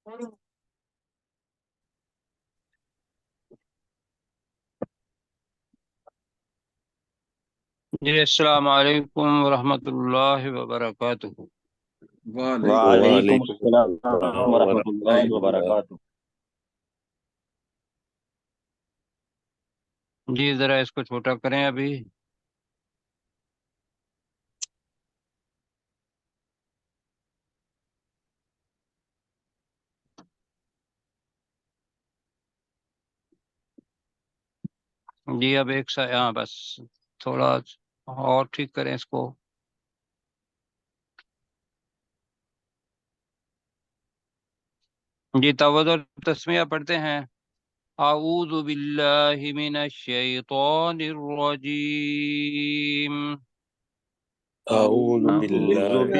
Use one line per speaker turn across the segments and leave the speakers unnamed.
جی السلام علیکم ورحمۃ اللہ وبرکاتہ۔
وعلیکم
وعلیکم
السلام
السلام
ورحمۃ اللہ
ورحمۃ اللہ۔
وبرکاتہ۔
جی ذرا اس کو چھوٹا کریں ابھی۔ جی اب ایک سا ہاں بس تھوڑا اور ٹھیک کریں اس کو۔ جی توجہ تسمیہ پڑھتے ہیں۔ اعوذ باللہ من الشیطان الرجیم۔
اعوذ
اعوذ
باللہ من
باللہ من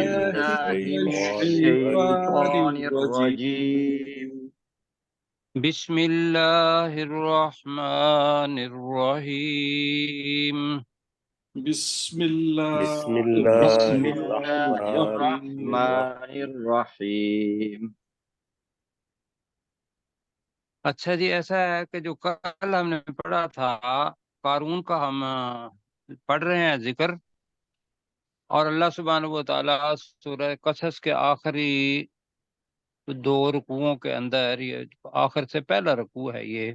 الشیطان
الشیطان
الرجیم۔
الرجیم۔
بسم اللہ الرحمن الرحیم۔
بسم اللہ
بسم اللہ
بسم اللہ
الرحمن
الرحمن الرحیم۔
اچھا جی، ایسا ہے کہ جو کل ہم نے پڑھا تھا قارون کا، ہم پڑھ رہے ہیں ذکر، اور اللہ سبحانہ و تعالیٰ سورہ قصص کے آخری دو رکوعوں کے اندر، یہ آخر سے پہلا رکوع ہے یہ،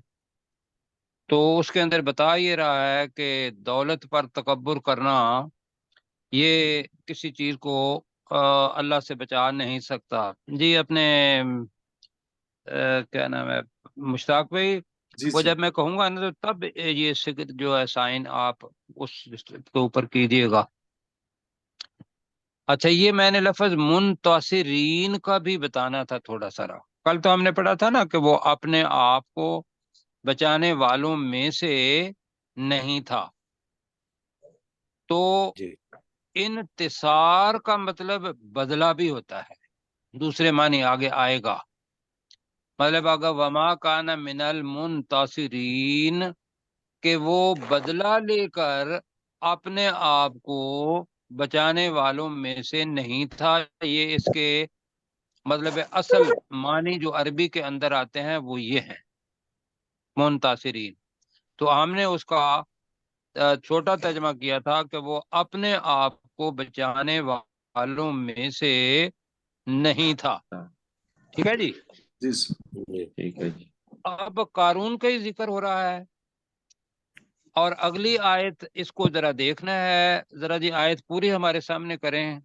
تو اس کے اندر بتا یہ رہا ہے کہ دولت پر تکبر کرنا یہ کسی چیز کو اللہ سے بچا نہیں سکتا۔ جی اپنے کیا نام ہے مشتاق بھائی،
جی
وہ
سر۔
جب میں کہوں گا نا تو تب یہ سکت جو ہے سائن آپ اس کے اوپر کیجیے گا۔ اچھا، یہ میں نے لفظ منتصرین کا بھی بتانا تھا تھوڑا سا۔ کل تو ہم نے پڑھا تھا نا کہ وہ اپنے آپ کو بچانے والوں میں سے نہیں تھا، تو
جی
انتصار کا مطلب بدلہ بھی ہوتا ہے، دوسرے معنی آگے آئے گا۔ مطلب اگر وما کان من المنتصرین، کہ وہ بدلہ لے کر اپنے آپ کو بچانے والوں میں سے نہیں تھا۔ یہ اس کے مطلب اصل معنی جو عربی کے اندر آتے ہیں وہ یہ ہیں منتصرین۔ تو ہم نے اس کا چھوٹا ترجمہ کیا تھا کہ وہ اپنے آپ کو بچانے والوں میں سے نہیں تھا۔ ٹھیک ہے جی۔
جی سر۔
جی
ٹھیک ہے جی۔
اب قارون کا ہی ذکر ہو رہا ہے، اور اگلی آیت اس کو ذرا دیکھنا ہے۔ ذرا جی آیت پوری ہمارے سامنے کریں۔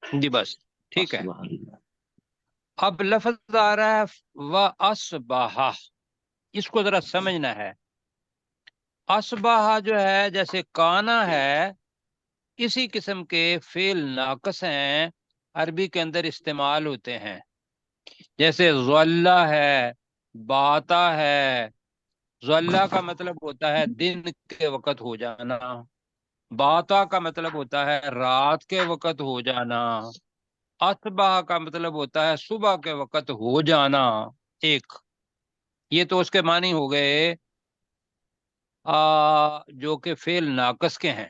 جی بس ٹھیک ہے۔
سبحان اللہ۔
اب لفظ آ رہا ہے وَأَصْبَحَ، اس کو ذرا سمجھنا ہے۔ اصبح جو ہے جیسے کانا ہے، اسی قسم کے فعل ناقص ہیں عربی کے اندر استعمال ہوتے ہیں، جیسے ظلہ ہے، باتا ہے۔ ظلہ کا مطلب ہوتا ہے دن کے وقت ہو جانا، باتا کا مطلب ہوتا ہے رات کے وقت ہو جانا، اصبح کا مطلب ہوتا ہے صبح کے وقت ہو جانا۔ ایک یہ تو اس کے معنی ہو گئے جو کہ فعل ناقص کے ہیں۔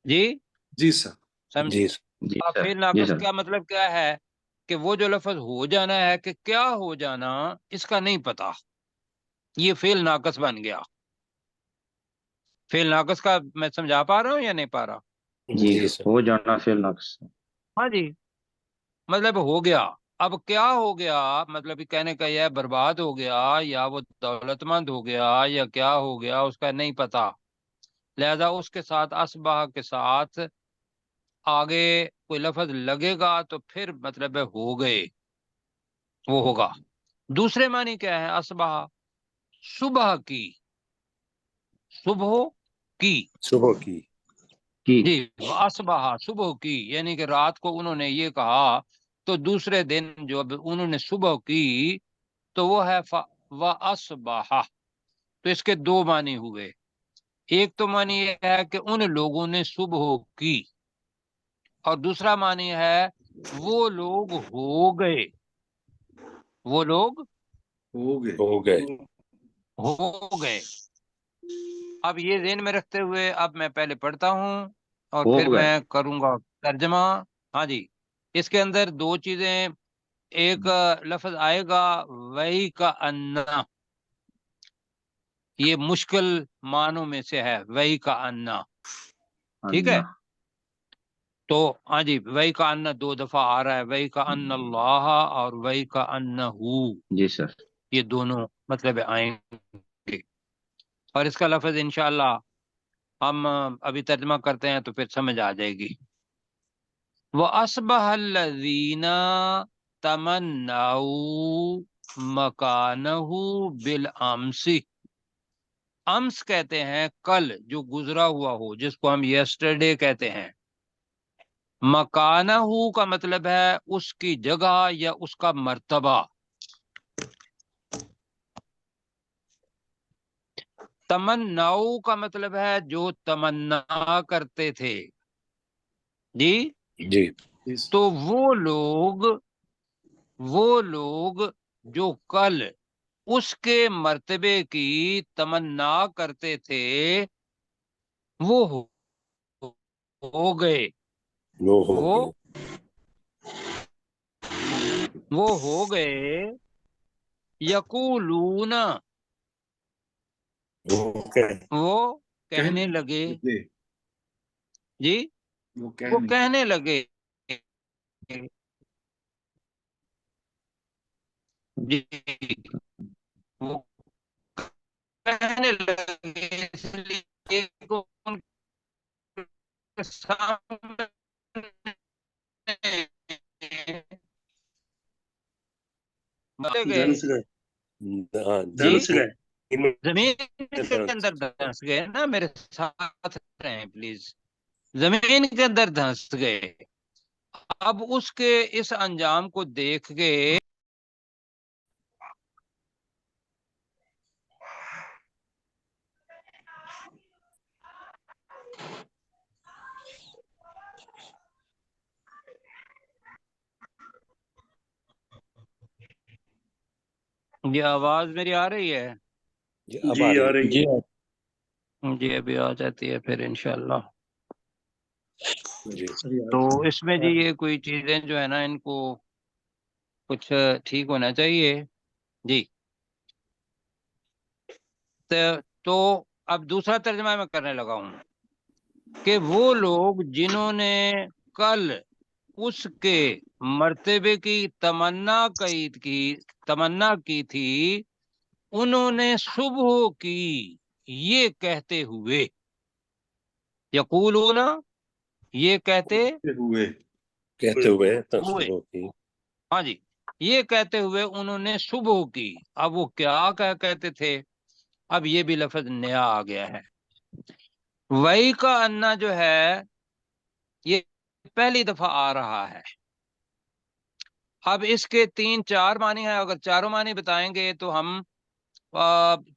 جی
جی سر۔
سمجھے؟
جی
جی سر،
فعل
جی
ناقص
سر۔
کا مطلب کیا ہے کہ وہ جو لفظ ہو جانا ہے کہ کیا ہو جانا اس کا نہیں پتا، یہ فعل ناقص بن گیا۔ فعل ناقص کا میں سمجھا پا رہا ہوں یا نہیں پا رہا؟
جی
جی سر۔
ہو جانا فعل ناقص۔
ہاں جی، مطلب ہو گیا۔ اب کیا ہو گیا، مطلب کہنے کا یہ ہے برباد ہو گیا، یا وہ دولت مند ہو گیا، یا کیا ہو گیا اس کا نہیں پتا، لہذا اس کے ساتھ اصبح کے ساتھ آگے کوئی لفظ لگے گا تو پھر مطلب ہے ہو گئے، وہ ہوگا۔ دوسرے معنی کیا ہے اصبح؟ صبح کی، صبح کی۔
صبح کی۔
جی اصبح صبح کی، یعنی کہ رات کو انہوں نے یہ کہا تو دوسرے دن جو انہوں نے صبح کی تو وہ ہے وَأَصْبَحَ۔ تو اس کے دو معنی ہوئے۔ ایک تو معنی یہ ہے کہ ان لوگوں نے صبح کی، اور دوسرا معنی ہے وہ لوگ ہو گئے، وہ لوگ
ہو گئے۔
ہو گئے۔
ہو گئے۔ اب یہ ذہن میں رکھتے ہوئے اب میں پہلے پڑھتا ہوں اور
ہو
پھر
گئے۔
میں کروں گا ترجمہ، ہاں جی، اس کے اندر دو چیزیں، ایک لفظ آئے گا وہی کا انا، یہ مشکل معنوں میں سے ہے، وہی کا انا، ٹھیک ہے؟
اللہ
تو ہاں جی، وہی کا انا دو دفعہ آ رہا ہے، وہی کا ان اللہ اور وہی کا انہو،
جی سر
یہ دونوں مطلب آئیں گے، اور اس کا لفظ انشاءاللہ ہم ابھی ترجمہ کرتے ہیں تو پھر سمجھ آ جائے گی۔ وَأَصْبَحَ الَّذِينَ تَمَنَّوْا مَكَانَهُ بِالْأَمْسِ، امس کہتے ہیں کل جو گزرا ہوا ہو، جس کو ہم یسٹرڈے کہتے ہیں۔ مکانہ کا مطلب ہے اس کی جگہ یا اس کا مرتبہ۔ تمناؤ کا مطلب ہے جو تمنا کرتے تھے، جی۔
جی
جی سر
تو وہ لوگ جو کل اس کے مرتبے کی تمنا کرتے تھے وہ ہو گئے،
وہ ہو
وہ
گئے،
وہ ہو گئے، یقولون،
وہ
وہ کہنے لگے،
لگے،
جی،
وہ
وہ
کہنے
کہنے لگے، جی، وہ کہنے لگے، اس لیے کہ ان کے سامنے بولے گئے،
دھنس گئے،
ہاں
جی،
دھنس گئے،
زمین کے اندر دھنس گئے نا، میرے ساتھ رہیں پلیز، زمین کے اندر دھنس گئے۔ اب اس کے اس انجام کو دیکھ کے یہ آواز میری آ رہی ہے؟
اب
جی
آ
آ
رہی
رہی ہے،
جی ابھی آ جاتی ہے پھر انشاءاللہ۔
جی
تو اس میں جی یہ کوئی چیزیں جو ہے نا ان کو کچھ ٹھیک ہونا چاہیے، جی۔ تو اب دوسرا ترجمہ میں کرنے لگا ہوں کہ وہ لوگ جنہوں نے کل اس کے مرتبے کی تمنا کی تھی، انہوں نے صبح کی یہ کہتے ہوئے، یقولون، یہ کہتے
ہوئے،
کہتے ہوئے
ہوئے،
تصویروں کی،
ہاں جی، یہ کہتے ہوئے انہوں نے صبح کی۔ اب وہ کیا کہتے تھے؟ اب یہ بھی لفظ نیا آ گیا ہے۔ وہی کا انا جو ہے یہ پہلی دفعہ آ رہا ہے۔ اب اس کے 3-4 معنی ہیں، اگر چاروں معنی بتائیں گے تو ہم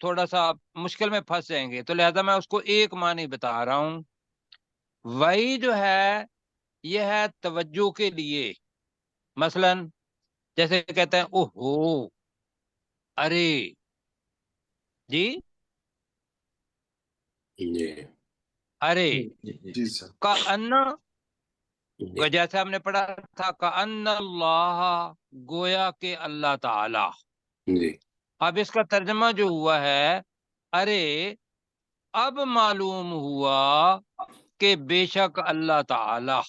تھوڑا سا مشکل میں پھنس جائیں گے، تو لہذا میں اس کو ایک معنی بتا رہا ہوں۔ وہی جو ہے یہ ہے توجہ کے لیے، مثلا جیسے کہتے ہیں اوہو، ارے، جی،
جی
ارے،
جی سر،
کا انا،
جی
جیسے ہم نے پڑھا تھا کأن اللہ، گویا کہ اللہ تعالی۔
جی
اب اس کا ترجمہ جو ہوا ہے، ارے اب معلوم ہوا کہ بے شک اللہ تعالی،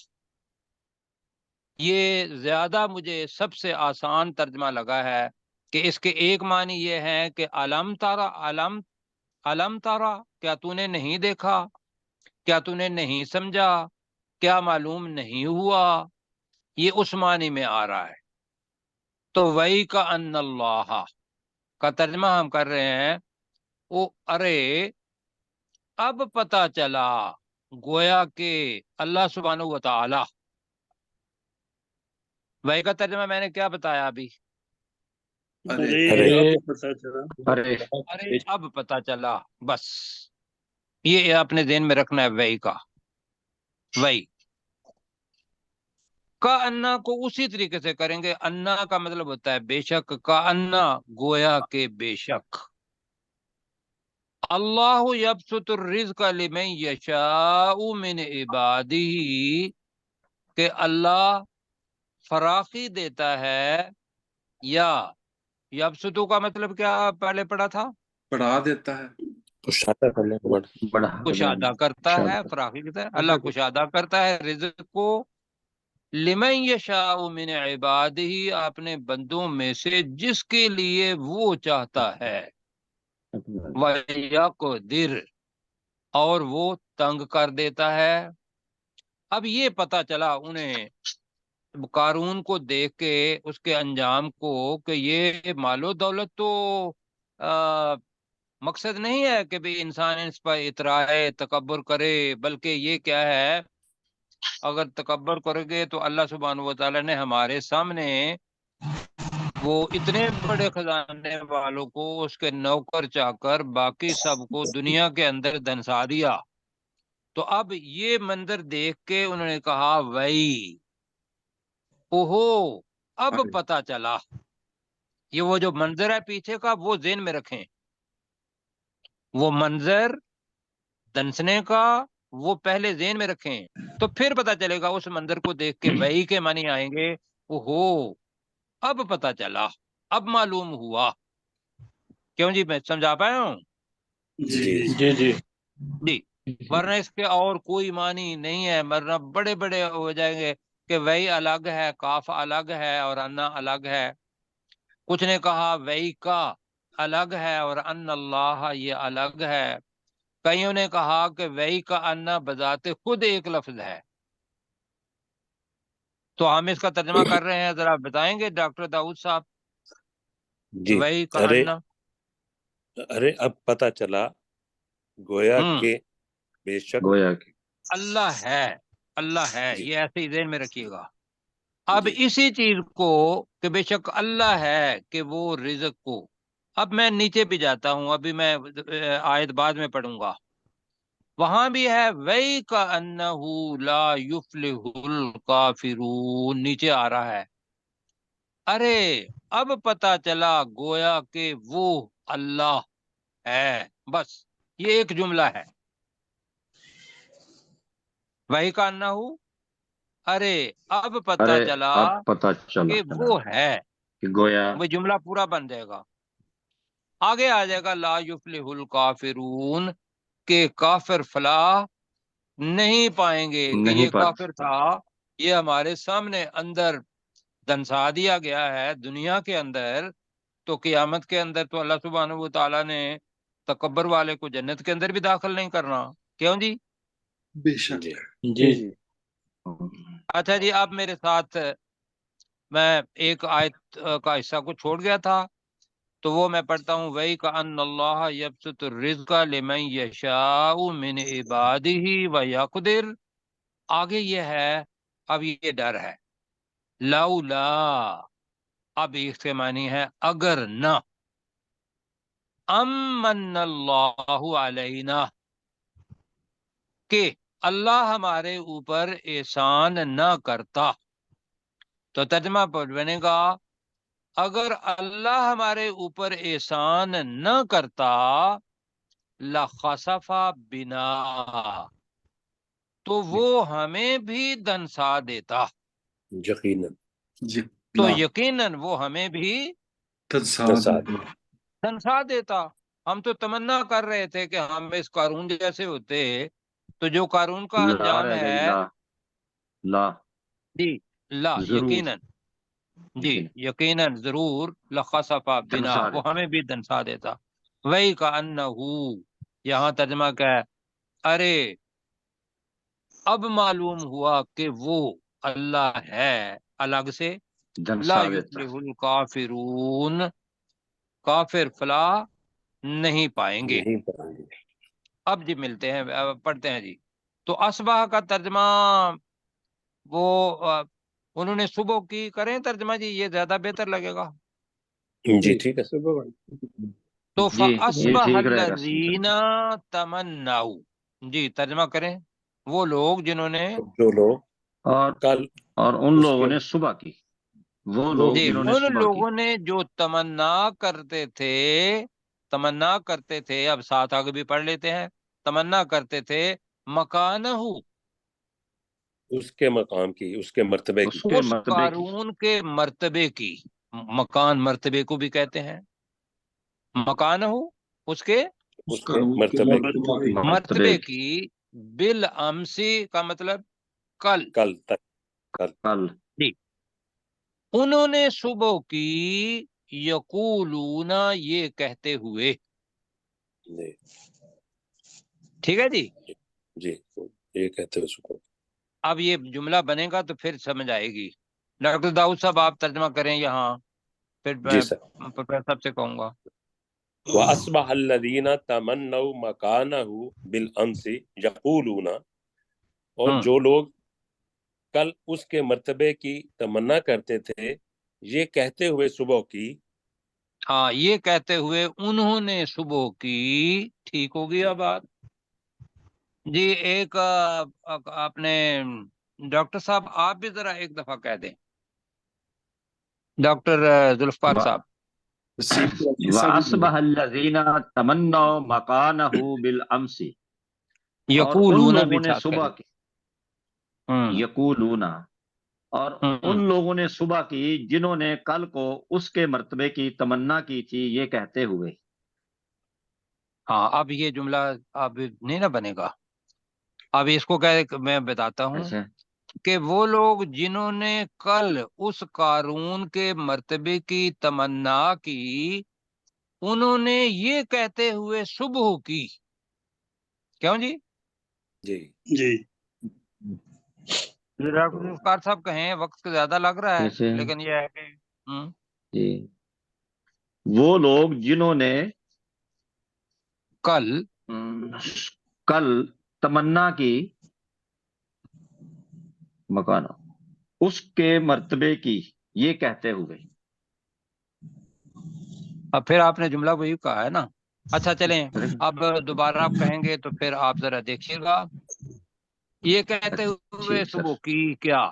یہ زیادہ مجھے سب سے آسان ترجمہ لگا ہے کہ اس کے ایک معنی یہ ہے کہ علم تارا، علم تارا، کیا تو نے نہیں دیکھا، کیا تو نے نہیں سمجھا، کیا معلوم نہیں ہوا، یہ اس معنی میں آ رہا ہے۔ تو وہی کا ان اللہ کا ترجمہ ہم کر رہے ہیں، او ارے اب پتہ چلا، گویا کہ اللہ سبحانہ و تعالی۔ وہی کا ترجمہ میں نے کیا بتایا ابھی؟
ارے
اب پتہ چلا،
ارے
ارے اب پتہ چلا، بس یہ اپنے ذہن میں رکھنا ہے، وہی کا، وہی کا انا کو اسی طریقے سے کریں گے۔ انا کا مطلب ہوتا ہے بے شک، کا انا گویا کہ بے شک۔ اللہ یبسط الرزق لمن یشاء من عبادہ، کہ اللہ فراخی دیتا ہے، یا یبسطو کا مطلب کیا پہلے پڑھا تھا؟
بڑھا دیتا ہے،
کشادہ کرنے کے بعد
بڑھا
کشادہ کرتا ہے،
کشادہ
فراخی دیتا ہے، اللہ کشادہ کرتا ہے رزق کو، لمن یشاء من عبادہ، اپنے بندوں میں سے جس کے لیے وہ چاہتا ہے، وَيَقْدِرْ، اور وہ تنگ کر دیتا ہے۔ اب یہ پتا چلا انہیں قارون کو دیکھ کے، اس کے انجام کو، کہ یہ مال و دولت تو مقصد نہیں ہے کہ بھی انسان اس پر اترائے تکبر کرے، بلکہ یہ کیا ہے، اگر تکبر کرے گے تو اللہ سبحانہ و تعالیٰ نے ہمارے سامنے وہ اتنے بڑے خزانے والوں کو، اس کے نوکر چاکر باقی سب کو دنیا کے اندر دنسا دیا۔ تو اب یہ منظر دیکھ کے انہوں نے کہا وہی اوہو، اب پتا چلا۔ یہ وہ جو منظر ہے پیچھے کا، وہ ذہن میں رکھیں، وہ منظر دنسنے کا وہ پہلے ذہن میں رکھیں، تو پھر پتا چلے گا۔ اس منظر کو دیکھ کے وہی کے معنی آئیں گے، اوہو اب پتا چلا، اب معلوم ہوا۔ کیوں جی، میں سمجھا پایا ہوں؟
جی
جی
جی، ورنہ اس کے اور کوئی معنی نہیں ہے، ورنہ بڑے بڑے ہو جائیں گے کہ وہی الگ ہے، کاف الگ ہے اور انا الگ ہے۔ کچھ نے کہا وہی کا الگ ہے اور ان اللہ یہ الگ ہے۔ کئیوں نے کہا کہ وہی کا انا بذات خود ایک لفظ ہے۔ تو ہم اس کا ترجمہ کر رہے ہیں، ذرا بتائیں گے ڈاکٹر داؤد صاحب؟
جی،
وہی کا
ارے
انا،
اب پتا چلا گویا
ہوں
کہ بے شک
گویا کہ
اللہ ہے، اللہ ہے،
جی
یہ ایسے ہی ذہن میں رکھیے گا۔ اب
جی
اسی چیز کو کہ بے شک اللہ ہے کہ وہ رزق کو، اب میں نیچے بھی جاتا ہوں، ابھی میں آیت بعد میں پڑھوں گا، وہاں بھی ہے وَيْ كَأَنَّهُ لَا يُفْلِحُ الْكَافِرُونَ، نیچے آ رہا ہے۔ ارے اب پتا چلا گویا کہ وہ اللہ ہے، بس یہ ایک جملہ ہے، وَيْ كَأَنَّهُ، ارے اب پتا
ارے
چلا
اب پتا
کہ
چلا
وہ ہے،
کہ گویا
وہ جملہ پورا بن جائے گا، آگے آ جائے گا لا یفلح الکافرون، کہ کافر فلاح نہیں پائیں گے، کہ
نہیں
یہ
پا
کافر تھا، یہ ہمارے سامنے اندر دنسا دیا گیا ہے دنیا کے اندر، تو قیامت کے اندر تو اللہ سبحانہ و تعالیٰ نے تکبر والے کو جنت کے اندر بھی داخل نہیں کرنا۔ کیوں جی؟
بے شک
جی
جی
اچھا جی، اب میرے ساتھ میں ایک آیت کا حصہ کو چھوڑ گیا تھا، تو وہ میں پڑھتا ہوں، وَيْ كَأَنَّ اللَّهَ يَبْسُطُ الرِّزْقَ لِمَن يَشَاءُ مِنْ عِبَادِهِ وَيَقْدِرُ، آگے یہ ہے، اب یہ ڈر ہے، لولا، اب اس کے معنی ہے اگر نہ، امن اللہ علینا، کہ اللہ ہمارے اوپر احسان نہ کرتا، تو ترجمہ بنے گا اگر اللہ ہمارے اوپر احسان نہ کرتا، لخسف بنا، تو وہ ہمیں بھی دنسا دیتا،
یقیناً
جی
تو
لا
یقیناً وہ ہمیں بھی
دنسا
دنسا دیتا۔ ہم تو تمنا کر رہے تھے کہ ہم اس قارون جیسے ہوتے، تو جو قارون کا
لا
انجام
رہ گئی،
ہے،
لا لا
جی لا
ضرور
یقیناً، جی
یقین
یقیناً ضرور، لخسفا بنا،
دنسا
وہ
دیتا۔
ہمیں بھی دنسا دیتا۔ وہی کا انہو، یہاں ترجمہ کیا ہے، ارے اب معلوم ہوا کہ وہ اللہ ہے الگ سے، لا
دنسا دیتا،
یفلح الکافرون، کافر فلاح نہیں پائیں گے۔
نہیں پائیں گے۔
اب جی ملتے ہیں، پڑھتے ہیں جی۔ تو اصبح کا ترجمہ وہ انہوں نے صبح کی کریں ترجمہ جی، یہ زیادہ بہتر لگے گا۔
جی ٹھیک ہے سر۔
تو
جی یہ
فَأَصْبَحَ
ٹھیک رہے گا
الَّذِينَ تَمَنَّوْا، جی ترجمہ کریں، وہ لوگ جنہوں نے،
جو لوگ
اور
کل
اور ان
اس
لوگوں
کے
نے صبح کی، وہ لوگ
جی
جنہوں نے
ان
صبح کی،
لوگوں نے جو تمنا کرتے تھے، تمنا کرتے تھے، اب ساتھ آگے بھی پڑھ لیتے ہیں، تمنا کرتے تھے مکانہ،
اس کے مقام کی، اس کے مرتبے کی،
اس کے
اس
مرتبے کی،
قارون کے مرتبے کی، مکان مرتبے کو بھی کہتے ہیں، مکان ہو اس کے
اس کے مرتبے کی،
مرتبے کی، بالامسی کا مطلب کل،
کل تک،
کل،
جی انہوں نے صبح کی، یقولون یہ کہتے ہوئے،
جی
ٹھیک ہے جی۔
جی، یہ کہتے ہوئے صبح،
اب یہ جملہ بنے گا تو پھر سمجھ آئے گی۔ ڈاکٹر داؤد صاحب آپ ترجمہ کریں یہاں، پھر
جی
میں
سر۔
پروفیسر صاحب سے کہوں گا۔
وَأَصْبَحَ الَّذِينَ تَمَنَّوْا مَكَانَهُ بِالْأَمْسِ يَقُولُونَ، اور جو لوگ کل اس کے مرتبے کی تمنا کرتے تھے، یہ کہتے ہوئے صبح کی،
ہاں یہ کہتے ہوئے انہوں نے صبح کی، ٹھیک ہو گیا بات جی۔ ایک آپ نے ڈاکٹر صاحب آپ بھی ذرا ایک دفعہ کہہ دیں، ڈاکٹر ذوالفقار صاحب۔
وَأَصْبَحَ الَّذِينَ تَمَنَّوْا مَكَانَهُ بِالْأَمْسِ، اور ان
یقولون بھی
لوگوں نے
تھا
صبح کی، یقولون، اور ان لوگوں نے صبح کی جنہوں نے کل کو اس کے مرتبے کی تمنا کی تھی، یہ کہتے ہوئے۔
ہاں اب یہ جملہ اب نہیں نہ بنے گا، اب اس کو میں بتاتا ہوں
اچھا،
کہ وہ لوگ جنہوں نے کل اس قارون کے مرتبے کی تمنا کی، انہوں نے یہ کہتے ہوئے صبح کی، کیوں جی؟
جی
جی
ڈاکٹر ذوالفقار صاحب کہیں، وقت زیادہ لگ رہا ہے
ایسے،
لیکن یہ ہے کہ
جی، وہ لوگ جنہوں نے
کل
کل تمنا کی، مکان اس کے مرتبے کی، یہ کہتے ہوئے۔
اب پھر آپ نے جملہ وہی کہا ہے نا۔ اچھا چلیں، اب دوبارہ آپ کہیں گے تو پھر آپ ذرا دیکھیے گا۔ یہ کہتے ہوئے
ٹھیک سر،
صبح کی کیا،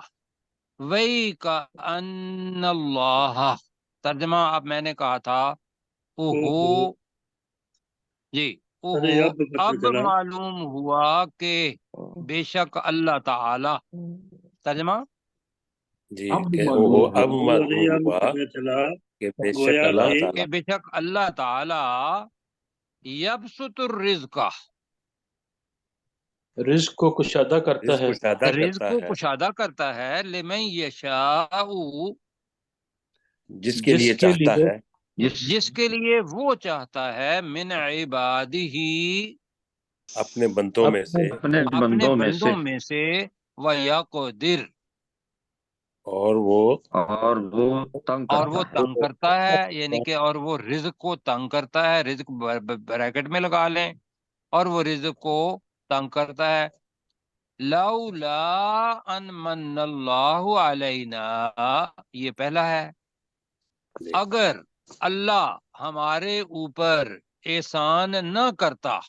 وہی کا ان اللہ، ترجمہ اب میں نے کہا تھا اوہو، جی اوہو، اب معلوم ہوا کہ بے شک اللہ تعالی، ترجمہ
جی، کہ وہ اب معلوم ہوا کہ بے شک اللہ
کہ
تعالیٰ،
بے شک اللہ تعالی یبسط الرزق،
رزق کو کشادہ کرتا
رزق
ہے،
کشادہ
رزق
کرتا
کو
ہے،
کشادہ کرتا ہے، لمن یشاء،
جس کے لیے چاہتا ہے،
جس کے لیے وہ چاہتا ہے، من عبادہ،
اپنے بندوں میں سے،
اپنے
اپنے
بندوں میں سے،
بندوں میں سے، وَيَقْدِرْ،
اور وہ
تنگ
اور وہ
کرتا ہے۔
تنگ کرتا ہے، یعنی کہ اور وہ رزق کو تنگ کرتا ہے، رزق بریکٹ میں لگا لیں، اور وہ رزق کو تنگ کرتا ہے۔ لولا ان من اللہ علینا، یہ پہلا ہے، اگر اللہ ہمارے اوپر احسان نہ کرتا،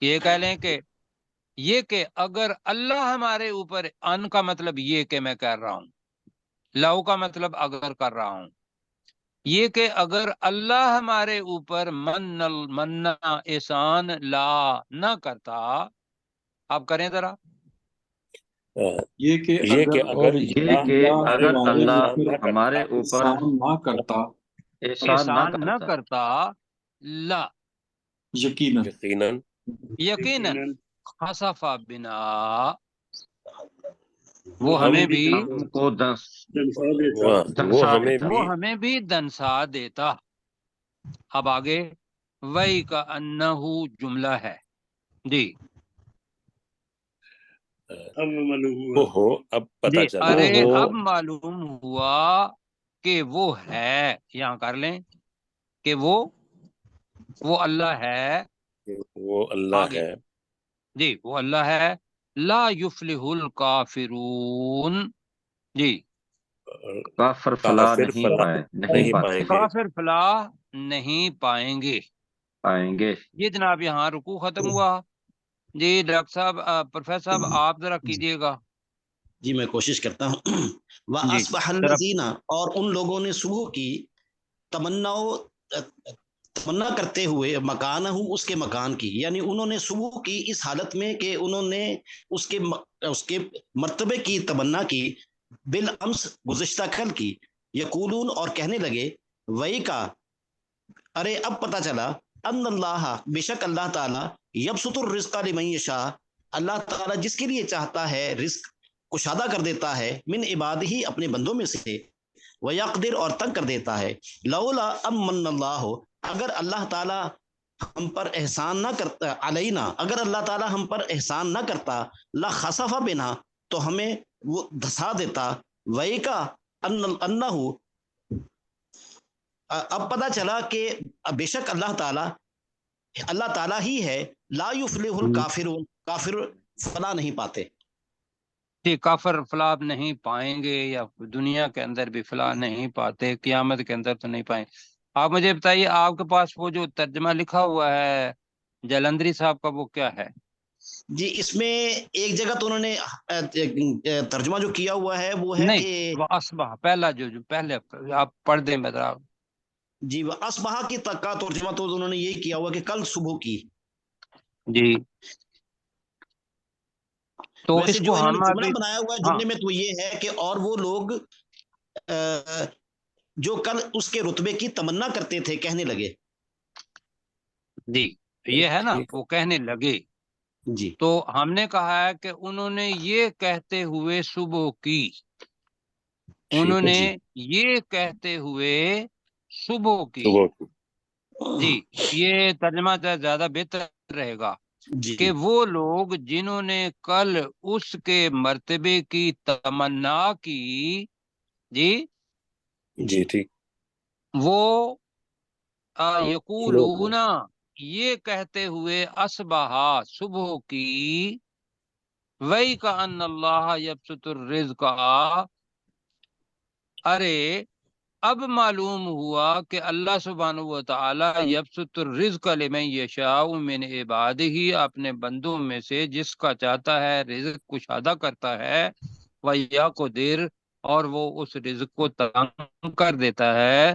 یہ کہہ لیں کہ یہ کہ اگر اللہ ہمارے اوپر، ان کا مطلب یہ کہ میں کر رہا ہوں، لو کا مطلب اگر کر رہا ہوں، یہ کہ اگر اللہ ہمارے اوپر مننا احسان لا نہ کرتا، آپ کریں ذرا،
یہ کہ
اگر
یہ کہ اگر اللہ ہمارے اوپر
احسان نہ کرتا،
احسان نہ کرتا،
لا
یقیناً
یقیناً خسف بنا، وہ ہمیں بھی
ہم کو
وہ ہمیں بھی،
وہ ہمیں بھی دنسا دیتا۔ اب آگے وہی کا انہو جملہ ہے جی،
ہو اب پتہ
جی
چلا،
ارے اب معلوم ہوا کہ وہ ہے، یہاں کر لیں کہ وہ اللہ ہے،
وہ اللہ
آگے
ہے،
جی وہ اللہ ہے، لا یفلح الکافرون، جی
کافر فلاح
کافر
نہیں
فلاح
پائیں
نہیں پائیں گے،
کافر فلاح نہیں پائیں گے۔
پائیں گے۔
یہ جناب یہاں رکوع ختم ہوا جی۔ ڈاکٹر صاحب، پروفیسر صاحب آپ ذرا کیجئے گا
جی، میں کوشش کرتا ہوں۔
جی
وَأَصْبَحَ الَّذِينَ، اور ان لوگوں نے صبح کی، تمناؤ تمنا کرتے ہوئے مکانہ اس کے مکان کی، یعنی انہوں نے صبح کی اس حالت میں کہ انہوں نے اس کے مرتبے کی تمنا کی، بالامس گزشتہ کل کی، یقولون اور کہنے لگے، وہی کا ارے اب پتہ چلا، ان اللہ بے شک اللہ تعالیٰ یبسط الرزق لمن یشاء، اللہ تعالیٰ جس کے لیے چاہتا ہے رزق کشادہ کر دیتا ہے، من عبادہ ہی اپنے بندوں میں سے، ویقدر اور تنگ کر دیتا ہے، لولا امن اللہ، اگر اللہ تعالیٰ ہم پر احسان نہ کرتا علینا، اگر اللہ تعالیٰ ہم پر احسان نہ کرتا، لخسف بنا تو ہمیں وہ دھسا دیتا، وہی کا انہو اب پتہ چلا کہ بے شک اللہ تعالیٰ ہی ہے، لا یفلح الکافرون، کافر فلاح نہیں پاتے،
جی کافر فلاح نہیں پائیں گے، یا دنیا کے اندر بھی فلاح نہیں پاتے، قیامت کے اندر تو نہیں پائیں گے۔ آپ مجھے بتائیے، آپ کے پاس وہ جو ترجمہ لکھا ہوا ہے جلندری صاحب کا، وہ کیا ہے؟
جی اس میں ایک جگہ تو انہوں نے ترجمہ جو کیا ہوا ہے وہ ہے
نہیں،
کہ
وہ اصبح پہلا جو پہلے آپ پڑھ دیں میرا۔
جی وہ اصبح کی تک کا ترجمہ تو انہوں نے یہی کیا ہوا کہ کل صبح کی،
جی تو
ویسے
اس
جو
کو
انہوں نے
ہم
جملہ
ابھی،
بنایا ہوا ہے
ہاں
جملے میں تو یہ ہے کہ اور وہ لوگ جو کل اس کے رتبے کی تمنا کرتے تھے کہنے لگے،
جی یہ ہے نا، وہ کہنے لگے،
جی
تو ہم نے کہا ہے کہ انہوں نے یہ کہتے ہوئے صبح کی، انہوں نے
جی
یہ کہتے ہوئے صبح کی،
صبح کی
جی یہ ترجمہ زیادہ بہتر رہے گا
جی
کہ وہ لوگ جنہوں نے کل اس کے مرتبے کی تمنا کی، جی
جی ٹھیک،
وہ
لوگ
یقولون یہ کہتے ہوئے اصبح صبح کی، وہی کا ان اللہ یبسط الرزق، ارے اب معلوم ہوا کہ اللہ سبحانہ و تعالی یبسط الرزق لمن یشاء من عبادہ، اپنے بندوں میں سے جس کا چاہتا ہے رزق کشادہ کرتا ہے، وَیَقْدِرُ اور وہ اس رزق کو تنگ کر دیتا ہے،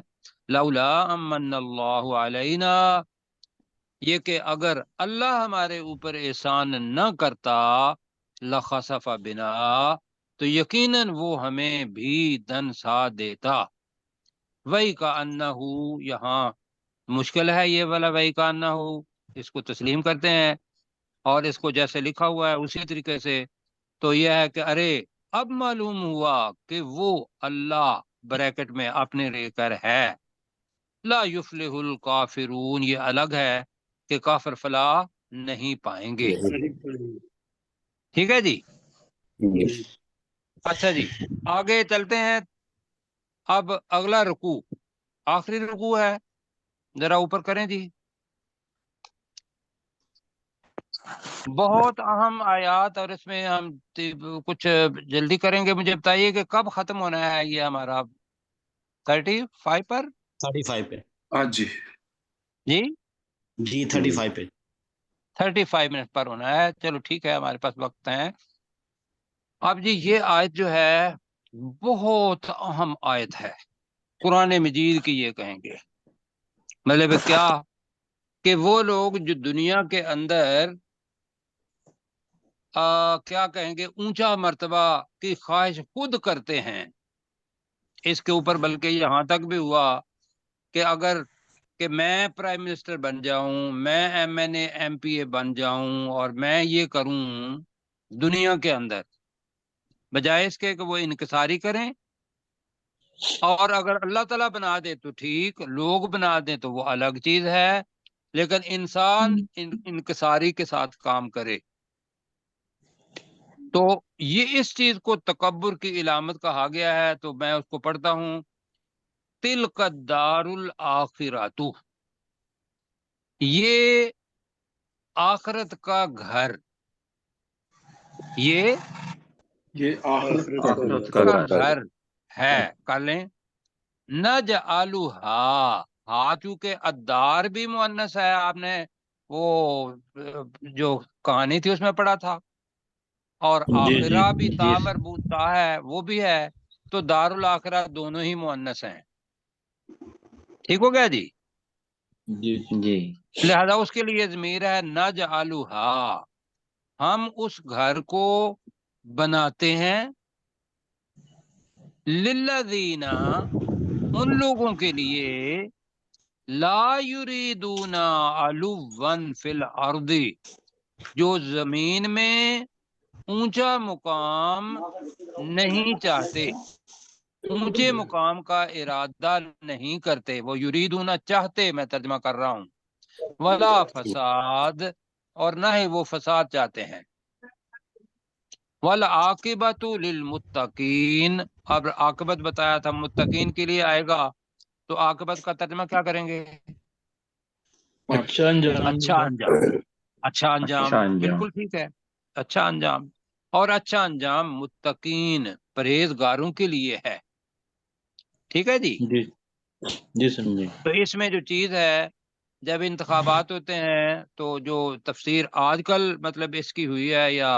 لولا امن اللہ علینا، یہ کہ اگر اللہ ہمارے اوپر احسان نہ کرتا، لخسف بنا تو یقیناً وہ ہمیں بھی دنسا دیتا، وہی کا انہو، یہاں مشکل ہے یہ والا وہی کا انہو، اس کو تسلیم کرتے ہیں اور اس کو جیسے لکھا ہوا ہے اسی طریقے سے، تو یہ ہے کہ ارے اب معلوم ہوا کہ وہ اللہ بریکٹ میں اپنے لے کر ہے، لا یفلح الکافرون، یہ الگ ہے کہ کافر فلاح نہیں پائیں گے، ٹھیک ہے جی۔ اچھا جی آگے چلتے ہیں، اب اگلا رکوع آخری رکوع ہے، ذرا اوپر کریں جی، بہت اہم آیات، اور اس میں ہم کچھ جلدی کریں گے، مجھے بتائیے کہ کب ختم ہونا ہے یہ ہمارا 35 پر؟
35 پہ،
ہاں جی
جی
جی 35 پہ،
35 منٹ پر ہونا ہے، چلو ٹھیک ہے، ہمارے پاس وقت ہے۔ اب جی یہ آیت جو ہے بہت اہم آیت ہے قرآن مجید کی، یہ کہیں گے مطلب کیا کہ وہ لوگ جو دنیا کے اندر کیا کہیں گے اونچا مرتبہ کی خواہش خود کرتے ہیں، اس کے اوپر بلکہ یہاں تک بھی ہوا کہ اگر کہ میں پرائم منسٹر بن جاؤں، میں MNA MPA بن جاؤں اور میں یہ کروں دنیا کے اندر، بجائے اس کے کہ وہ انکساری کریں، اور اگر اللہ تعالیٰ بنا دے تو ٹھیک، لوگ بنا دیں تو وہ الگ چیز ہے، لیکن انسان انکساری کے ساتھ کام کرے، تو یہ اس چیز کو تکبر کی علامت کہا گیا ہے۔ تو میں اس کو پڑھتا ہوں، تلک الدار الآخرۃ، یہ آخرت کا گھر، یہ
آخرت
کا
کا
گھر ہے، کر لیں، نجعلھا، ہاں چونکہ الدار بھی مؤنث ہے، آپ نے وہ جو کہانی تھی اس میں پڑھا تھا، اور
جی جی
آخرہ بھی تا
جی
مربوط تا ہے وہ بھی ہے، تو دار الاخرہ دونوں ہی مؤنث ہیں، ٹھیک ہو گیا جی۔
جی
جی
لہذا اس کے لیے ضمیر ہے نجعلھا، ہم اس گھر کو بناتے ہیں، للذین، ان لوگوں کے لیے، لا یریدون علوا فی الارض، جو زمین میں اونچا مقام نہیں چاہتے، اونچے مقام کا ارادہ نہیں کرتے، وہ یریدون چاہتے، میں ترجمہ کر رہا ہوں، ولا فساد، اور نہ ہی وہ فساد چاہتے ہیں، والعاقبۃ للمتقین، اب عاقبت بتایا تھا متقین کے لیے آئے گا، تو عاقبت کا ترجمہ کیا کریں گے؟
اچھا انجام
اچھا انجام، اچھا انجام،
اچھا انجام،
بالکل ٹھیک ہے، اچھا انجام، اور اچھا انجام متقین، پرہیزگاروں کے لیے ہے، ٹھیک ہے جی۔
جی جی سر
جی
تو اس میں جو چیز ہے، جب انتخابات ہوتے ہیں تو جو تفسیر آج کل مطلب اس کی ہوئی ہے یا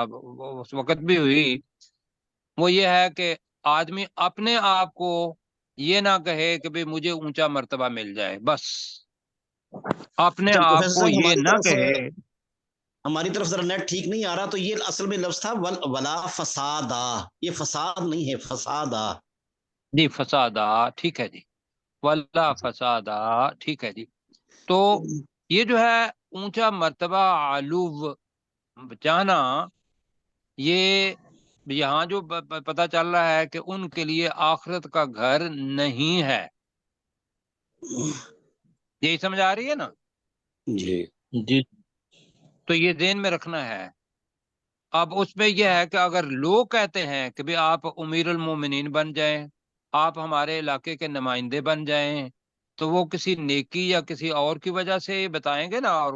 اس وقت بھی ہوئی، وہ یہ ہے کہ آدمی اپنے آپ کو یہ نہ کہے کہ بھئی مجھے اونچا مرتبہ مل جائے، بس اپنے
اچھا
آپ
پروفیسر
کو
صاحب،
یہ نہ کہے۔
ہماری طرف ذرا نیٹ ٹھیک نہیں آ رہا، تو یہ اصل میں لفظ تھا ولا فسادا، یہ فساد نہیں ہے، فسادا۔
جی فسادہ، ٹھیک ہے جی، واللہ فسادہ، ٹھیک ہے جی۔ تو یہ جو ہے اونچا مرتبہ، علو چاہنا، یہ یہاں جو پتہ چل رہا ہے کہ ان کے لیے آخرت کا گھر نہیں ہے، یہی سمجھ آ رہی ہے نا؟
جی
جی
تو یہ ذہن میں رکھنا ہے۔ اب اس میں یہ ہے کہ اگر لوگ کہتے ہیں کہ بھی آپ امیر المومنین بن جائیں، آپ ہمارے علاقے کے نمائندے بن جائیں، تو وہ کسی نیکی یا کسی اور کی وجہ سے بتائیں گے نا، اور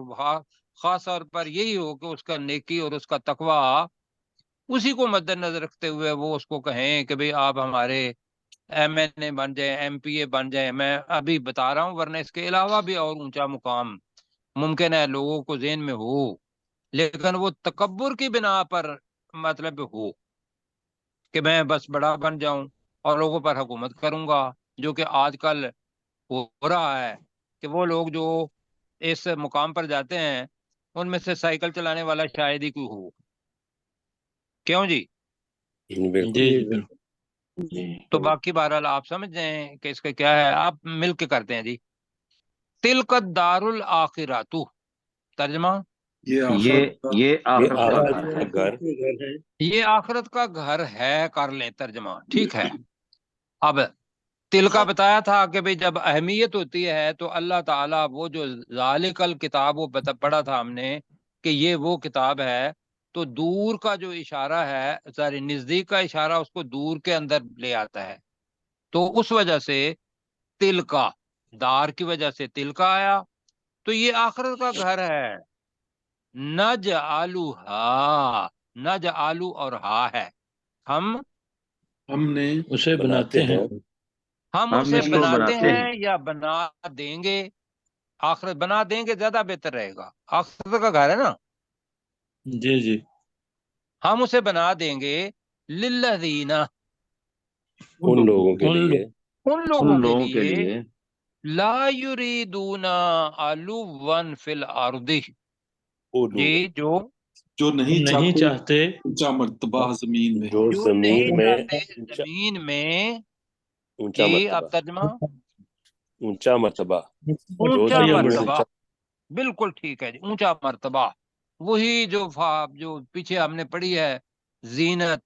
خاص طور پر یہی ہو کہ اس کا نیکی اور اس کا تقوی، اسی کو مد نظر رکھتے ہوئے وہ اس کو کہیں کہ بھئی آپ ہمارے ایم این اے بن جائیں، ایم پی اے بن جائیں۔ میں ابھی بتا رہا ہوں، ورنہ اس کے علاوہ بھی اور اونچا مقام ممکن ہے لوگوں کو ذہن میں ہو، لیکن وہ تکبر کی بنا پر مطلب ہو کہ میں بس بڑا بن جاؤں اور لوگوں پر حکومت کروں گا، جو کہ آج کل ہو رہا ہے کہ وہ لوگ جو اس مقام پر جاتے ہیں ان میں سے سائیکل چلانے والا شاید ہی کوئی ہو، کیوں جی؟
بالکل
جی بالکل
جی
تو باقی بہرحال آپ سمجھ جائیں کہ اس کا کیا ہے، آپ مل کے کرتے ہیں جی۔ تلک الدار الاخرۃ، ترجمہ
یہ
یہ
آخرت کا
یہ
یہ
آخرت کا
آخرت
گھر
کا
ہے،
گھر،
یہ آخرت کا گھر ہے، کر لیں ترجمہ، ٹھیک ہے۔ اب تل کا بتایا تھا کہ بھئی جب اہمیت ہوتی ہے تو اللہ تعالیٰ وہ جو ذالک الکتاب، وہ پڑھا تھا ہم نے کہ یہ وہ کتاب ہے، تو دور کا جو اشارہ ہے، ساری نزدیک کا اشارہ اس کو دور کے اندر لے آتا ہے، تو اس وجہ سے تل کا، دار کی وجہ سے تل کا آیا، تو یہ آخرت کا گھر ہے، نجعلھا، نجعلو اور ہا ہے، ہم
نے
اسے بناتے ہیں
ہم
ہم
اسے
اس کو
بناتے
بناتے
ہیں یا بنا دیں گے، آخرت بنا دیں گے زیادہ بہتر رہے گا، آخرت کا گھر ہے نا،
جی جی
ہم اسے بنا دیں گے، للذین،
ان لوگوں کے
ان
لیے،
ان لوگوں
ان
کے
لوگوں کے
لیے،
لیے
لا یریدون علوا فی الارض،
علو،
جی
جو نہیں
نہیں
چاہتے
چاہتے
اونچا مرتبہ زمین میں،
جو
جو
زمین
نہیں
میں
چاہتے
اونچا
زمین میں،
اونچا
جی
مرتبہ،
آپ ترجمہ،
اونچا مرتبہ، جو
اونچا
زمین میں
مرتبہ،
اونچا،
بالکل ٹھیک ہے جی، اونچا مرتبہ، وہی جو پیچھے ہم نے پڑھی ہے، زینت،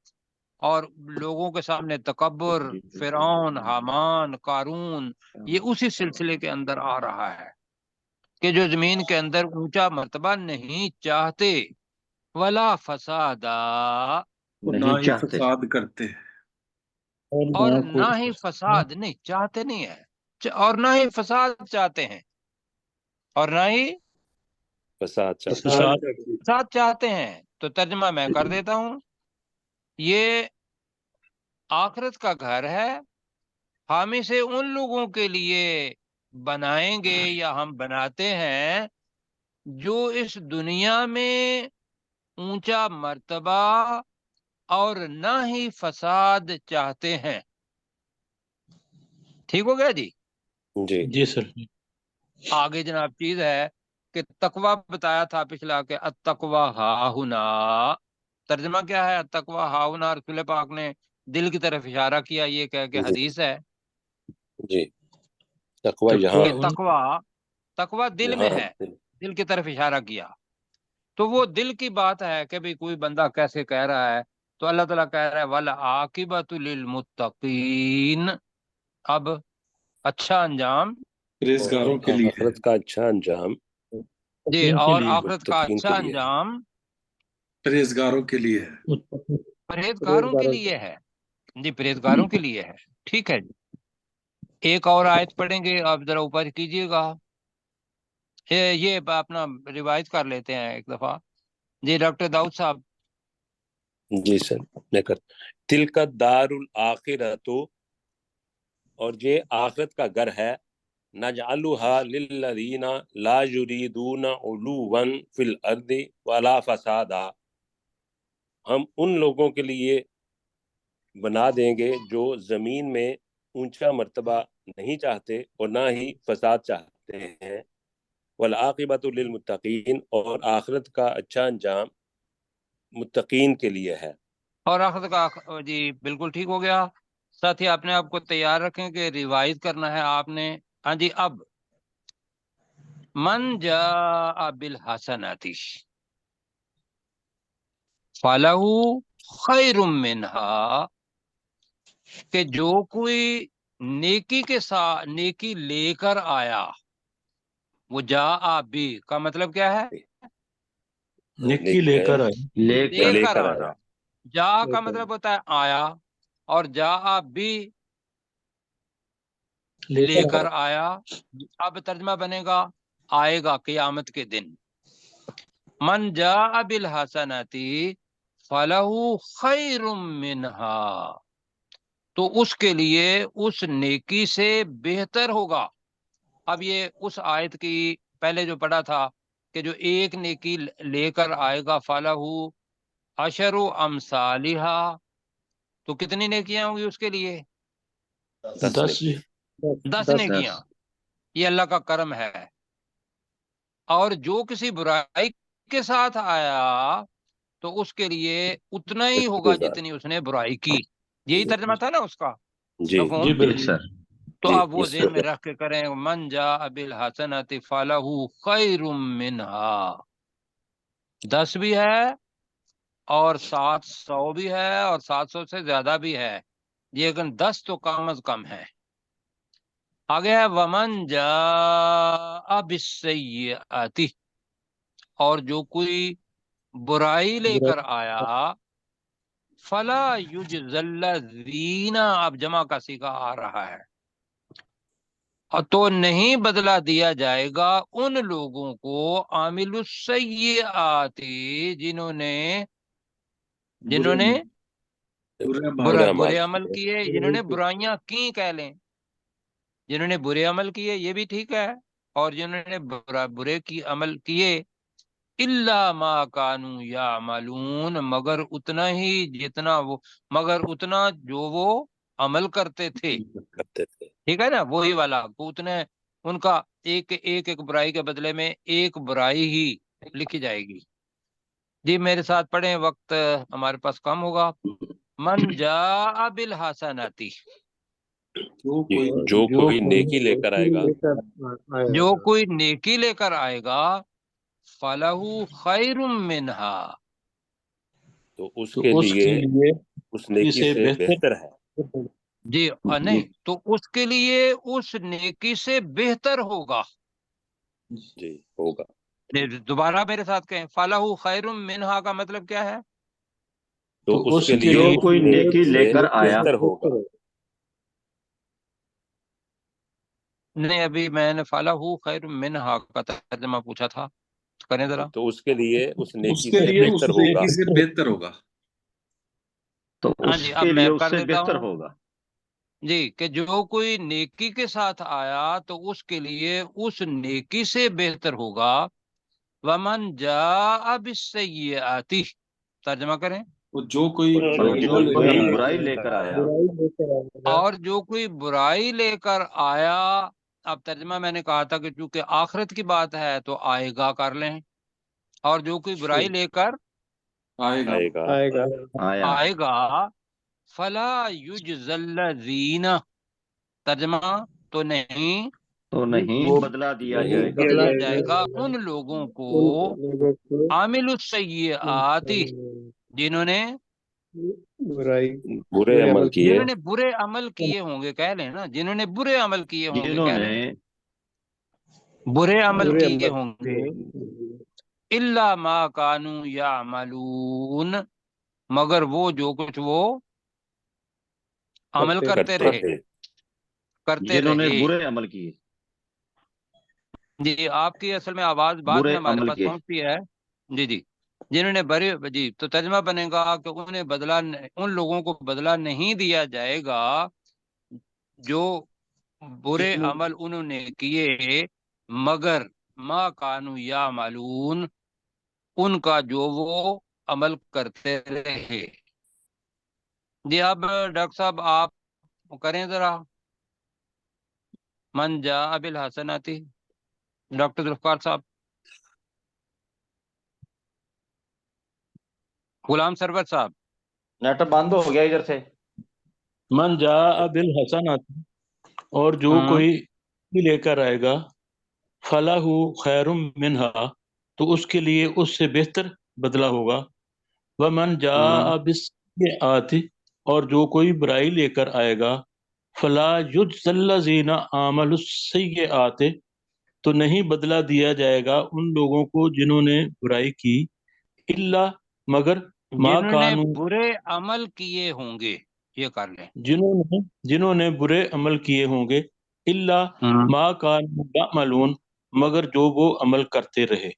اور لوگوں کے سامنے تکبر، فرعون، حامان، قارون، یہ اسی سلسلے کے اندر آ رہا ہے کہ جو زمین کے اندر اونچا مرتبہ نہیں چاہتے، ولا فسادا،
اور نہ
نہیں
ہی
چاہتے،
فساد کرتے۔
اور نہ ہی فساد نہیں چاہتے، نہیں ہے، اور نہ ہی فساد چاہتے ہیں، اور نہ ہی
فساد چاہتے ہیں۔
فساد
فساد چاہتے ہیں۔ تو ترجمہ میں کر دیتا ہوں، یہ آخرت کا گھر ہے، ہم اسے ان لوگوں کے لیے بنائیں گے یا ہم بناتے ہیں جو اس دنیا میں اونچا مرتبہ اور نہ ہی فساد چاہتے ہیں، ٹھیک ہو گیا جی؟
جی
جی سر
آگے جناب چیز ہے کہ تقوی بتایا تھا پچھلا کہ التقوی ہاہنا، ترجمہ کیا ہے التقوی ہاہنا؟ رسول پاک نے دل کی طرف اشارہ کیا، یہ کہہ کہ
جی
حدیث ہے
جی، تقوی یہاں
کہ تقوی دل میں
یہاں
ہے، دل کی طرف اشارہ کیا۔ تو وہ دل کی بات ہے کہ بھی کوئی بندہ کیسے کہہ رہا ہے، تو اللہ تعالیٰ کہہ رہا ہے والعاقبۃ للمتقین، اب اچھا انجام
پرہیزگاروں کے لیے ہے،
آخرت کا اچھا انجام
جی،
متقین کے
اور
لیے،
آخرت کا
متقین
اچھا
کے لیے ہے۔
انجام
پرہیزگاروں کے لیے ہے۔
پرہیزگاروں کے لیے ہے، جی پرہیزگاروں کے لیے ہے، ٹھیک ہے جی۔ ایک اور آیت پڑھیں گے، آپ ذرا اوپر کیجئے گا، یہ اپنا روایت کر لیتے ہیں ایک دفعہ، جی ڈاکٹر داؤد صاحب۔
جی سر، میں کر تلک دار الآخرۃ، اور یہ آخرت کا گھر ہے، نجعلها للذین لا یریدون علوا فی الارض ولا فسادا، ہم ان لوگوں کے لیے بنا دیں گے جو زمین میں اونچا مرتبہ نہیں چاہتے اور نہ ہی فساد چاہتے ہیں، والعاقبۃ للمتقین، اور آخرت کا اچھا انجام متقین کے لیے ہے۔
اور آخرت کا، جی بالکل ٹھیک ہو گیا۔ ساتھ ہی اپنے آپ کو تیار رکھیں کہ روایت کرنا ہے آپ نے۔ ہاں جی، اب من جاء بالحسنۃ فلہ خیر منہا، کہ جو کوئی نیکی کے ساتھ نیکی لے کر آیا، وہ جاء بھی کا مطلب کیا ہے؟
نیکی لے کر آئے،
لے کر
آیا۔
آنا۔ جا کا مطلب ہوتا ہے آیا، اور جا بھی لے کر آیا۔ اب ترجمہ بنے گا آئے گا قیامت کے دن۔ من جاء بالحسنۃ فلہ خیر منہا، تو اس کے لیے اس نیکی سے بہتر ہوگا۔ اب یہ اس آیت کی پہلے جو پڑھا تھا کہ جو ایک نیکی لے کر آئے گا فلہ عشر امثالہا، تو کتنی نیکیاں ہوں گی اس کے لیے؟
10 جی،
10 نیکیاں۔ یہ اللہ کا کرم ہے۔ اور جو کسی برائی کے ساتھ آیا تو اس کے لیے اتنا ہی ہوگا جتنی اس نے برائی کی۔ یہی ترجمہ تھا نا اس کا،
جی
مفہوم؟
بالکل،
تو
جی،
آپ وہ ذہن میں رکھ کے کریں، من جاء بالحسنۃ فلہ خیر منہا، 10 بھی ہے اور 700 بھی ہے اور 700 سے زیادہ بھی ہے، لیکن 10 تو کم از کم ہے۔ آگے ہے ومن جاء بالسیئۃ، اور جو کوئی برائی لے کر آیا، فلا یجزی الذین، اب جمع کا صیغہ آ رہا ہے، اور تو نہیں بدلہ دیا جائے گا ان لوگوں کو عامل السیئات، جنہوں نے برے عمل کیے، جنہوں نے برائیاں کی، کہہ لیں جنہوں نے برے عمل کیے، یہ بھی ٹھیک ہے، اور جنہوں نے برے کی عمل کیے، الا ما کانوا یعملون، مگر اتنا ہی جتنا وہ، مگر اتنا جو وہ عمل کرتے تھے، ٹھیک ہے نا، وہی والا اتنے، ان کا ایک برائی کے بدلے میں ایک برائی ہی لکھی جائے گی۔ جی میرے ساتھ پڑھیں، وقت ہمارے پاس کم ہوگا۔ من جاء بالحسنۃ،
جو کوئی نیکی لے کر آئے گا،
جو کوئی نیکی لے کر آئے گا، فلہ خیر منہا،
تو اس کے لیے اس نیکی سے بہتر ہے۔
جی نہیں، تو اس کے لیے اس نیکی سے بہتر ہوگا۔
جی ہوگا۔
دوبارہ میرے ساتھ کہیں، فلہ خیر منہا کا مطلب کیا ہے؟
تو اس کے لیے
جو کوئی نیکی لے کر آیا،
بہتر ہوگا۔
نہیں، ابھی میں نے فلہ خیر منہا کا ترجمہ پوچھا تھا، کریں ذرا۔
تو اس کے لیے اس
اس
نیکی
کے
سے
لیے اس
بہتر ہوگا۔
نیکی سے بہتر ہوگا۔
تو
ہاں
اس
جی، اب
کے
میں
لیے اس
کر
سے
دیتا
بہتر
ہوں
ہوگا۔
جی، کہ جو کوئی نیکی کے ساتھ آیا تو اس کے لیے اس نیکی سے بہتر ہوگا۔ ومن جاء بالسیئات، ترجمہ کریں،
اور جو کوئی
اور جو کوئی برائی لے کر آیا،
اور جو کوئی برائی لے کر آیا اب ترجمہ میں نے کہا تھا کہ چونکہ آخرت کی بات ہے تو آئے گا کر لیں، اور جو کوئی برائی لے کر
آئے گا
آئے گا
آیا
آئے گا فلا یجزی الذین، ترجمہ تو نہیں
تو نہیں
وہ
بدلا دیا
نہیں
جائے گا
دیا جائے گا ان لوگوں کو عامل السیئات، جنہوں نے
برے عمل کیے
جنہوں نے برے عمل کیے ہوں گے، کہہ لیں نا، جنہوں نے برے عمل کیے ہوں گے،
جنہوں
کہہ
نے
لیں برے عمل کیے ہوں گے، الا ما کانوا یعملون، مگر وہ جو کچھ وہ عمل کرتے
کرتے
رہے
تھے
کرتے
جنہوں نے
رہے۔
برے عمل کیے،
جی آپ کی اصل میں آواز بعد
برے
میں ہمارے
عمل
پاس
کیے،
پہنچتی ہے۔ جی جی، جنہوں نے بڑے، جی تو ترجمہ بنے گا کہ انہیں بدلہ، ان لوگوں کو بدلہ نہیں دیا جائے گا جو برے عمل انہوں نے کیے، مگر ما کانوا یعملون، ان کا جو وہ عمل کرتے رہے۔ جی اب ڈاکٹر صاحب آپ کریں ذرا، من جاء بالحسنات، ڈاکٹر ذوالفقار صاحب، غلام سرور صاحب۔
نیٹ بند ہو گیا ادھر سے۔
من جاء بالحسنات، اور جو کوئی لے کر آئے گا، فلاح خیر منہا، تو اس کے لیے اس سے بہتر بدلہ ہوگا، ومن جاء بالسیئات، اور جو کوئی برائی لے کر آئے گا، فلا یجزی الذین عملوا السیئات، تو نہیں بدلہ دیا جائے گا ان لوگوں کو جنہوں نے برائی کی، الا مگر ما
جنہوں نے
کانوا،
برے عمل کیے ہوں گے، یہ کر لیں۔
جنہوں نے برے عمل کیے ہوں گے، الا ما کانوا یعملون، مگر جو وہ عمل کرتے رہے۔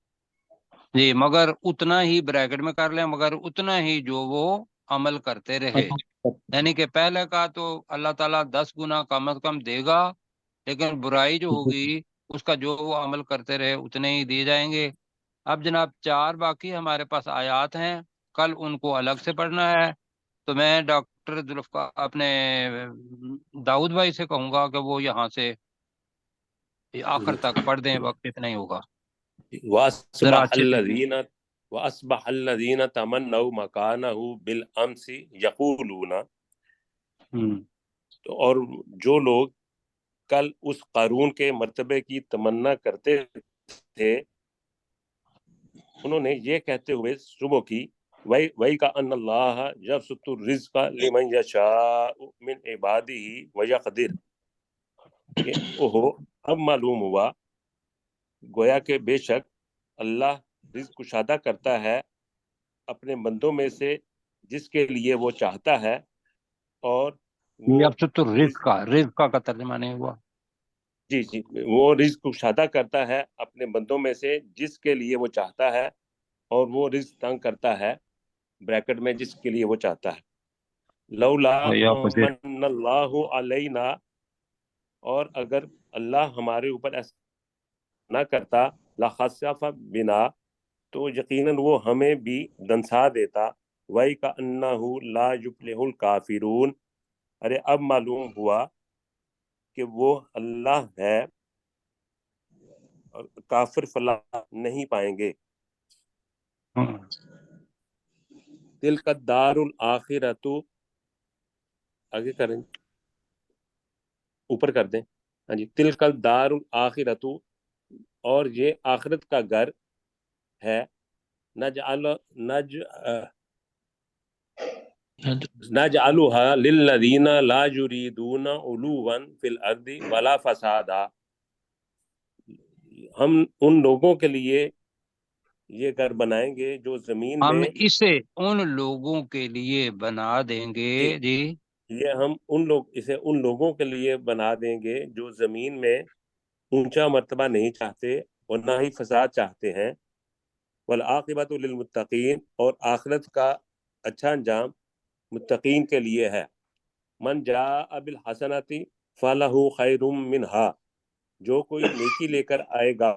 جی مگر اتنا ہی بریکٹ میں کر لیں، مگر اتنا ہی جو وہ عمل کرتے رہے، یعنی کہ پہلے کا تو اللہ تعالیٰ 10 گنا کم از کم دے گا، لیکن برائی جو ہوگی اس کا جو وہ عمل کرتے رہے اتنے ہی دیے جائیں گے۔ اب جناب 4 باقی ہمارے پاس آیات ہیں، کل ان کو الگ سے پڑھنا ہے، تو میں ڈاکٹر ذوالفقار اپنے داؤد بھائی سے کہوں گا کہ وہ یہاں سے آخر تک پڑھ دیں، وقت اتنا ہی ہوگا، ذرا
وَأَصْبَحَ
اچھے سے۔
الَّذِينَ تَمَنَّوْا مَكَانَهُ بِالْأَمْسِ يَقُولُونَ، اور جو لوگ کل اس قارون کے مرتبے کی تمنا کرتے تھے، انہوں نے یہ کہتے ہوئے صبح کی، وَإِكَأَنَّ اللَّهَ يَبْسُطُ الرِّزْقَ لِمَنْ يَشَاءُ مِنْ عِبَادِهِ وَيَقْدِرُ، کہ اوہو اب معلوم ہوا گویا کہ بے شک اللہ رزق کشادہ کرتا ہے اپنے بندوں میں سے جس کے لیے وہ چاہتا ہے، اور وہ
اب تو رزق کا ترجمہ نہیں ہوا۔
جی وہ رزق کشادہ کرتا ہے اپنے بندوں میں سے جس کے لیے وہ چاہتا ہے، اور وہ رزق تنگ کرتا ہے بریکٹ میں جس کے لیے وہ چاہتا ہے۔ لولا من اللہ علینا، اور اگر اللہ ہمارے اوپر ایسا نہ کرتا، لخسف بنا، تو یقیناً وہ ہمیں بھی دنسا دیتا، وَإِكَأَنَّهُ لَا يُفْلِحُ الْكَافِرُونَ، ارے اب معلوم ہوا کہ وہ اللہ ہے اور کافر فلاح نہیں پائیں گے۔ تِلْكَ الدَّارُ الْآخِرَةُ، آگے کریں، اوپر کر دیں، ہاں جی، تِلْكَ الدَّارُ الْآخِرَةُ، اور یہ آخرت کا گھر ہے، نجعلها للذین لا یریدون علوا فی الارض ولا فسادا، ہم ان لوگوں کے لیے یہ گھر بنائیں گے جو زمین
ہم
میں،
اسے ان لوگوں کے لیے بنا دیں گے، جی
یہ ہم اسے ان لوگوں کے لیے بنا دیں گے جو زمین میں اونچا مرتبہ نہیں چاہتے اور نہ ہی فساد چاہتے ہیں، والعاقبۃ للمتقین، اور آخرت کا اچھا انجام متقین کے لیے ہے۔ من جاء بالحسنۃ فلہ خیر منہا، جو کوئی نیکی لے کر آئے گا